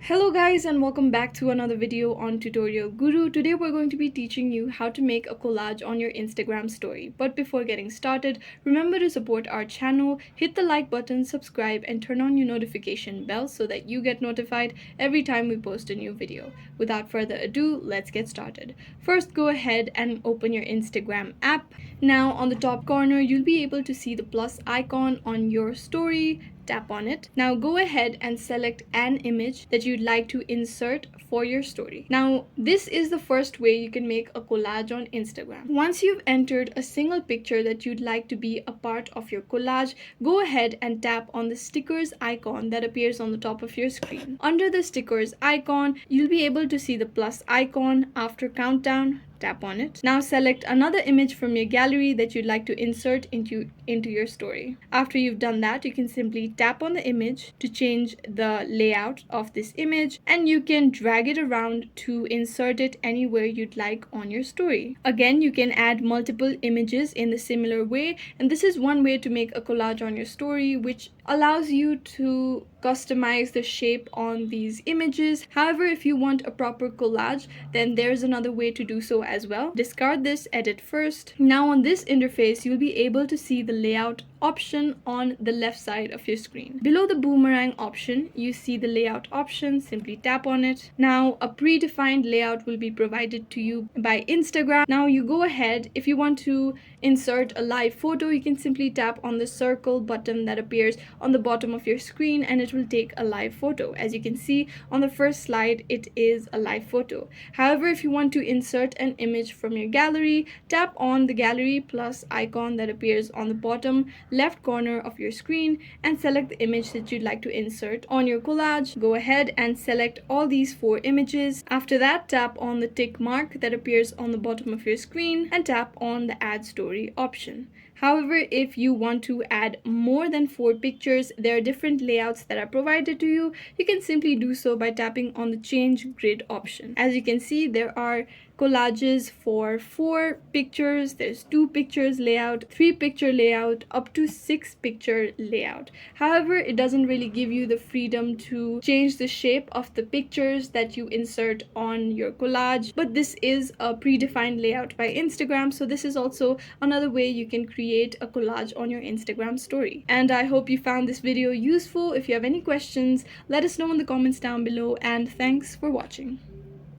Hello guys and welcome back to another video on Tutorial Guru. Today we're going to be teaching you how to make a collage on your Instagram story. But before getting started, remember to support our channel, hit the like button, subscribe and turn on your notification bell so that you get notified every time we post a new video. Without further ado, let's get started. First, go ahead and open your Instagram app. Now on the top corner, you'll be able to see the plus icon on your story. Tap on it. Now go ahead and select an image that you'd like to insert for your story. Now this is the first way you can make a collage on Instagram. Once you've entered a single picture that you'd like to be a part of your collage, go ahead and tap on the stickers icon that appears on the top of your screen. Under the stickers icon, you'll be able to see the plus icon after countdown. Tap on it. Now select another image from your gallery that you'd like to insert into your story. After you've done that, you can simply tap on the image to change the layout of this image, and you can drag it around to insert it anywhere you'd like on your story. Again, you can add multiple images in the similar way, and this is one way to make a collage on your story, which allows you to customize the shape on these images. However, if you want a proper collage, then there's another way to do so as well. Discard this, edit first. Now on this interface, you'll be able to see the layout option on the left side of your screen. Below the boomerang option, you see the layout option. Simply tap on it. Now a predefined layout will be provided to you by Instagram. Now you go ahead, if you want to insert a live photo, you can simply tap on the circle button that appears on the bottom of your screen and it will take a live photo. As you can see on the first slide, it is a live photo. However, if you want to insert an image from your gallery, tap on the gallery plus icon that appears on the bottom left corner of your screen and select the image that you'd like to insert on your collage. Go ahead and select all these 4 images. After that, tap on the tick mark that appears on the bottom of your screen and tap on the add story option. However, if you want to add more than 4 pictures, there are different layouts that are provided to you. You can simply do so by tapping on the change grid option. As you can see, there are collages for 4 pictures, there's 2 pictures layout, 3 picture layout, up to 6 picture layout. However, it doesn't really give you the freedom to change the shape of the pictures that you insert on your collage, but this is a predefined layout by Instagram, so this is also another way you can create a collage on your Instagram story. And I hope you found this video useful. If you have any questions, let us know in the comments down below, and thanks for watching.